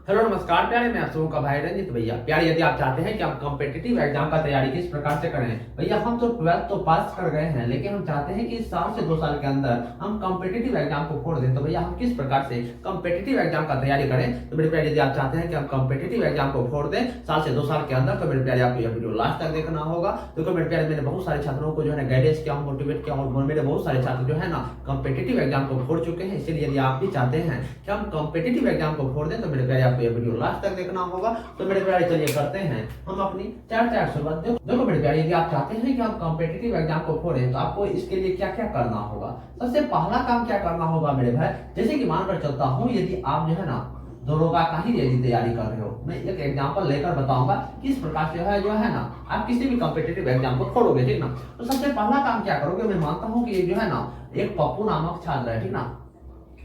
Hello नमस्कार प्यारे, मैं आप सबों का भाई रंजित भैया। प्यारे, यदि आप चाहते हैं कि हम कॉम्पिटिटिव एग्जाम का तैयारी किस प्रकार से करें, भैया हम तो 12th तो पास कर गए हैं, लेकिन हम चाहते हैं कि इस साल से 2 साल के अंदर हम कॉम्पिटिटिव एग्जाम को फोड़ दें। तो भैया हम किस प्रकार से कॉम्पिटिटिव एग्जाम का तैयारी करें? तो मेरे प्यारे, यदि आप चाहते हैं कि हम कॉम्पिटिटिव एग्जाम को फोड़ दें साल से 2 साल के अंदर, तो मेरे प्यारे आपको यह वीडियो लास्ट तक देखना होगा। तो मेरे प्यारे, मैंने बहुत सारे छात्रों को जो है ना गाइडेंस किया, मोटिवेट किया, और मेरे बहुत सारे छात्र जो है ना कॉम्पिटिटिव एग्जाम को फोड़ चुके हैं। इसलिए यदि आप भी चाहते हैं कि हम कॉम्पिटिटिव एग्जाम को फोड़ दें, तो मेरे प्यारे आपको यह वीडियो लास्ट तक देखना होगा। तो मेरे प्यारे चलिए करते हैं हम अपनी चर्चा की शुरुआत। देखो मेरे प्यारे, यदि आप चाहते हैं कि हम कॉम्पिटिटिव एग्जाम को फोड़ें, तो आपको इसके लिए क्या क्या करना होगा। सबसे पहला काम क्या करना होगा मेरे भाई, जैसे कि मानकर चलता हूँ, यदि आप जो है ना दरोगा का ही यदि तैयारी कर रहे हो, मैं एक एग्जांपल लेकर बताऊंगा किस प्रकार से जो है ना आप किसी भी कॉम्पिटिटिव एग्जाम को फोड़ोगे, ठीक ना। तो सबसे पहला काम क्या करोगे, मैं मानता हूँ कि ये जो है ना एक पप्पू नामक छात्र है, ठीक ना।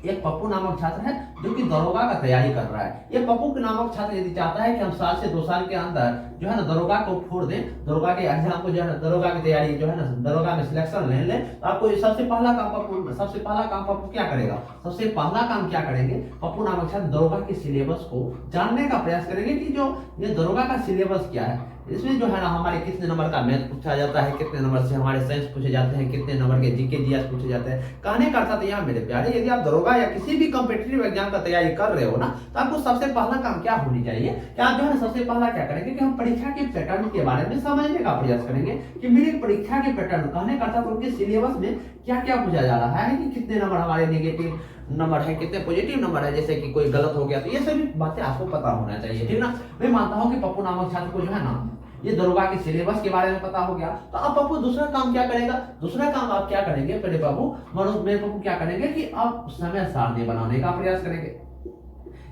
एक पप्पू नामक छात्र है जो कि दरोगा का तैयारी कर रहा है। ये पप्पू नामक छात्र यदि चाहता है कि हम साल से 2 साल के अंदर जो है ना दरोगा को फोड़ दें, दरोगा के एग्जाम को जो है ना दरोगा की तैयारी जो है ना दरोगा में सिलेक्शन ले लें, तो आपको सबसे पहला काम पप्पू क्या करेगा, सबसे पहला काम क्या करेंगे, पप्पू नामक छात्र दरोगा के सिलेबस को जानने का प्रयास करेंगे कि जो ये दरोगा का सिलेबस क्या है। इसमें जो है ना हमारे कितने नंबर का मैथ पूछा जाता है, कितने नंबर से हमारे साइंस पूछे जाते हैं, कितने नंबर के जीके जीएस पूछे जाते हैं। कहने का अर्थ यहाँ मेरे प्यारे, यदि आप दरोगा या किसी भी कॉम्पिटिटिव एग्जाम का तैयारी कर रहे हो ना, तो आपको सबसे पहला काम क्या होनी चाहिए कि आप जो है सबसे पहला क्या करेंगे कि हम परीक्षा के पैटर्न के बारे में समझने का प्रयास करेंगे कि मेरी परीक्षा के पैटर्न, कहने का अर्थ उनके सिलेबस में क्या क्या पूछा जा रहा है, कि कितने नंबर हमारे नेगेटिव नंबर है, कितने पॉजिटिव नंबर है, जैसे कि कोई गलत हो गया, तो ये सभी बातें आपको पता होना चाहिए, ठीक ना। मैं मानता हूँ कि पप्पू नामक छात्र को जो है ना ये दरोगा के सिलेबस के बारे में पता हो गया। तो अब पप्पू दूसरा काम क्या करेगा, दूसरा काम आप क्या करेंगे, पहले पप्पू क्या करेंगे कि आप समय सारणी बनाने का प्रयास करेंगे।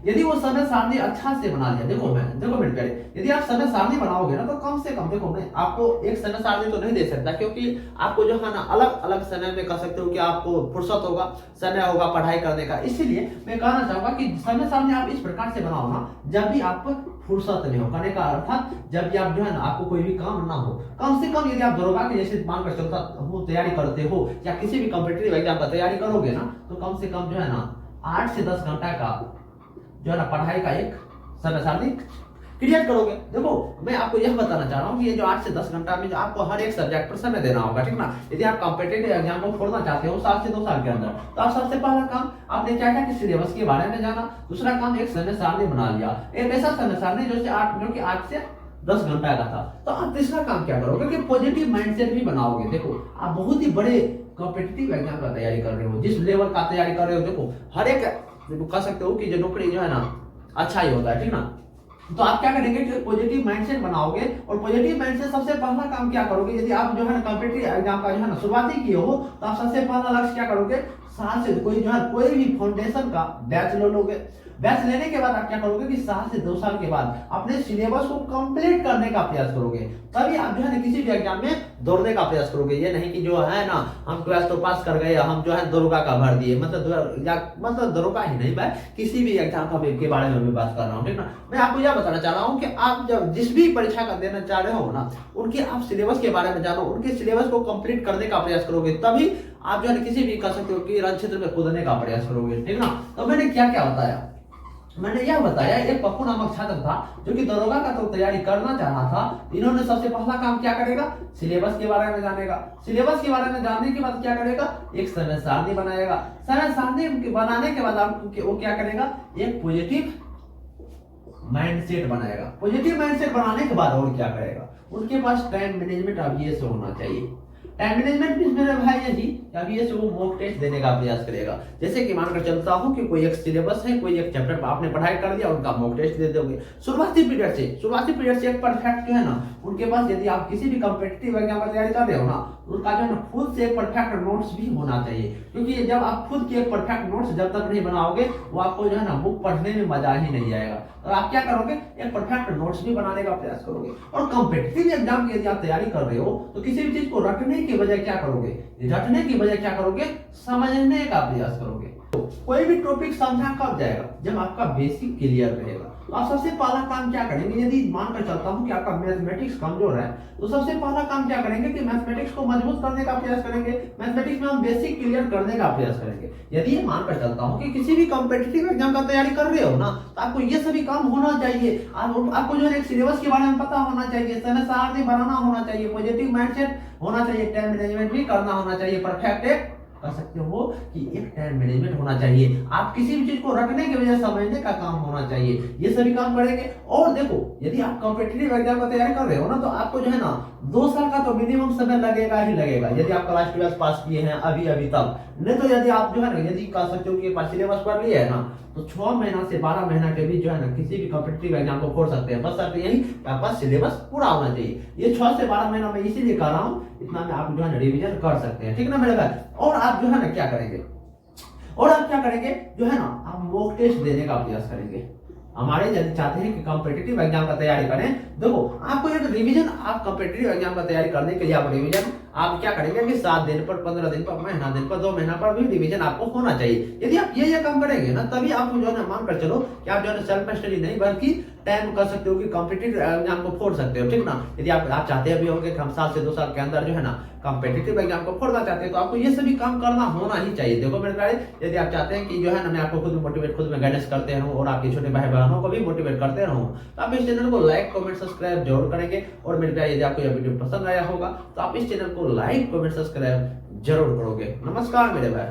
यदि वो समय सारणी अच्छा से बना लिया, देखो मेरे प्यारे, यदि आप समय सारणी बनाओगे ना, तो कम से कम देखो, मैं आपको एक समय सारणी तो नहीं दे सकता, क्योंकि आपको जो है ना अलग अलग समय में कह सकते हो कि आपको फुर्सत होगा, समय होगा पढ़ाई करने का। इसीलिए मैं कहना चाहूंगा कि समय सारणी आप इस प्रकार से बनाओ ना, जब भी आप फुर्सत नहीं हो, कहने का अर्थात जब भी आप जो है ना आपको कोई भी काम ना हो, कम से कम यदि आप दरोगा के जैसे मानकर चलता हो तैयारी करते हो, या किसी भी कॉम्पिटिटिव एग्जाम का तैयारी करोगे ना, तो कम से कम जो है ना 8 से 10 घंटा का जो है ना पढ़ाई का एक समय सारणी क्रिएट करोगे। देखो मैं आपको यह बताना चाह रहा हूँ कि ये जो 8 से 10 घंटा में जो आपको हर एक सब्जेक्ट पर समय देना होगा, ठीक ना। यदि आप कॉम्पिटिटिव एग्जाम को फोड़ना चाहते हो साल से 2 साल के अंदर, तो आप सबसे पहला काम आपने क्या क्या सिलेबस के बारे में जाना, दूसरा काम एक समय सारणी बना लिया, एक ऐसा समय सारणी जो कि 8 से 10 घंटा का था। तो आप तीसरा काम क्या करोगे कि पॉजिटिव माइंडसेट भी बनाओगे। देखो आप बहुत ही बड़े कॉम्पिटिटिव एग्जाम का तैयारी कर रहे हो, जिस लेवल का तैयारी कर रहे हो, देखो हर एक कह सकते हो कि जो नौकरी जो है ना अच्छा ही होता है, ठीक ना। तो आप क्या करेंगे कि पॉजिटिव माइंडसेट बनाओगे, और पॉजिटिव माइंडसेट सबसे पहला काम क्या करोगे, यदि आप जो है ना कॉम्पिटिटिव एग्जाम का जो है ना शुरुआती किए हो, तो आप सबसे पहला लक्ष्य क्या करोगे, साल से कोई भी फाउंडेशन का बैच ले लोगे। बैच लेने के बाद आप क्या करोगे कि साल से 2 साल के बाद अपने सिलेबस को कंप्लीट करने का प्रयास करोगे, तभी आप जो है ना किसी भी एग्जाम में दौड़ने का प्रयास करोगे। ये नहीं कि जो है ना हम 12th तो पास कर गए, हम जो है दरोगा का भर दिए, मतलब दरोगा ही नहीं, मैं किसी भी एग्जाम के बारे में मैं बात कर रहा हूँ, ठीक ना। मैं आपको यह बताना चाह रहा हूँ कि आप जब जिस भी परीक्षा का देना चाह रहे हो ना, उनके आप सिलेबस के बारे में जानो, उनके सिलेबस को कंप्लीट करने का प्रयास करोगे, तभी आप जो है किसी भी कह सकते हो कि रण क्षेत्र में कूदने का प्रयास करोगे, ठीक ना। तो मैंने क्या क्या बताया, मैंने यह बताया एक पप्पू नामक छात्र था जो कि दरोगा का तो तैयारी करना चाह रहा था। इन्होंने सबसे पहला काम क्या करेगा, सिलेबस के बारे में जानेगा। सिलेबस के बारे में जानने के बाद क्या करेगा, एक समय सारणी बनाएगा। समय सारणी बनाने के बाद वो क्या करेगा, एक पॉजिटिव माइंडसेट बनाएगा। पॉजिटिव माइंडसेट बनाने के बाद और क्या करेगा, उनके पास टाइम मैनेजमेंट अभी ये से होना चाहिए। टाइम मैनेजमेंट भी मेरे भाई यही अभी ये से वो मॉक टेस्ट देने का प्रयास करेगा। जैसे कि मानकर चलता हूं कि कोई एक सिलेबस है, कोई एक चैप्टर आपने पढ़ाई कर दिया, उनका मॉक टेस्ट दे दोगे शुरुआती पीरियड से एक परफेक्ट जो है ना उनके पास, यदि आप किसी भी कॉम्पिटिटिव एग्जाम की तैयारी कर रहे हो ना, उनका जो है ना खुद से एक परफेक्ट नोट्स भी होना चाहिए। क्योंकि जब आप खुद की एक परफेक्ट नोट्स जब तक नहीं बनाओगे, वो आपको जो है ना बुक पढ़ने में मजा ही नहीं आएगा। और आप क्या करोगे, एक परफेक्ट नोट्स भी बनाने का प्रयास करोगे। और कॉम्पिटिटिव एग्जाम की यदि आप तैयारी कर रहे हो, तो किसी भी चीज को रटने की बजाय क्या करोगे, रटने की बजाय क्या करोगे, समझने का प्रयास करोगे। तो कोई भी टॉपिक समझा कब जाएगा, जब आपका बेसिक क्लियर रहेगा। तो आप सबसे पहला काम क्या करेंगे, यदि मानकर चलता हूं कि आपका मैथमेटिक्स कमजोर है, तो सबसे पहला काम क्या करेंगे कि मैथमेटिक्स को मजबूत करने का प्रयास करेंगे, मैथमेटिक्स में हम बेसिक क्लियर करने का प्रयास करेंगे। यदि ये मानकर चलता हूं कि किसी भी कॉम्पिटिटिव एग्जाम का तैयारी कर रहे हो ना, तो आपको ये सभी काम होना चाहिए। आपको जो है एक सिलेबस के बारे में पता होना चाहिए, समय सारणी बनाना होना चाहिए, पॉजिटिव माइंडसेट होना चाहिए, टाइम मैनेजमेंट भी करना होना चाहिए, परफेक्ट एक कर सकते हो कि एक टाइम मैनेजमेंट होना चाहिए। आप किसी भी चीज को रटने के बजाय समझने का काम होना चाहिए, ये सभी काम करेंगे। और देखो, यदि आप कॉम्पिटिटिव एग्जाम का तैयारी कर रहे हो ना, तो आपको जो है ना 2 साल का तो मिनिमम समय लगेगा ही लगेगा, यदि आप क्लास 12 पास किए हैं अभी अभी तब। नहीं तो यदि आप जो है ना, यदि कह सकते हो कि सिलेबस पढ़ लिया है ना, तो 6 महीना से 12 महीना के बीच जो है ना किसी भी कॉम्पिटिटिव एग्जाम को फोड़ सकते हैं। बस शर्त यही आपका सिलेबस पूरा होना चाहिए। ये 6 से 12 महीना में इसीलिए कह रहा हूँ, इतना में आप जो है ना रिवीजन कर सकते हैं, ठीक ना मेरे भाई। और आप जो है ना क्या करेंगे, और आप क्या करेंगे जो है ना, आप मॉक टेस्ट देने का प्रयास करेंगे। हमारे यदि चाहते हैं कि कॉम्पिटिटिव एग्जाम का तैयारी करें, देखो आपको एक रिवीजन, आप कॉम्पिटिटिव एग्जाम का तैयारी करने के लिए आप रिवीजन आप क्या करेंगे कि 7 दिन पर, 15 दिन पर, महीना दिन पर, 2 महीना पर भी रिवीजन आपको होना चाहिए। यदि आप ये काम करेंगे ना, तभी आपको जो है ना मान कर चलो कि आप जो है ना सेल्फ स्टडी नहीं बल्कि टाइम कर सकते हो कि कॉम्पिटिटिव एग्जाम को फोड़ सकते हो, ठीक ना। यदि आप चाहते भी होंगे कि हम 7 से 2 साल के अंदर जो है ना कॉम्पिटिटिव एग्जाम को फोड़ना चाहते हैं, तो आपको ये सभी काम करना होना ही चाहिए। देखो मेरे प्यारे, यदि आप चाहते हैं कि जो है ना मैं आपको खुद मोटिवेट, खुद में गाइडेंस करते रहूं और आपके छोटे भाई बहनों को भी मोटिवेट करते रहूं, तो आप इस चैनल को लाइक कमेंट सब्सक्राइब जरूर करेंगे। और मेरे प्यारे, यदि आपको यह वीडियो पसंद आया होगा तो आप इस चैनल को लाइक कमेंट सब्सक्राइब जरूर करोगे। नमस्कार मेरे भाई।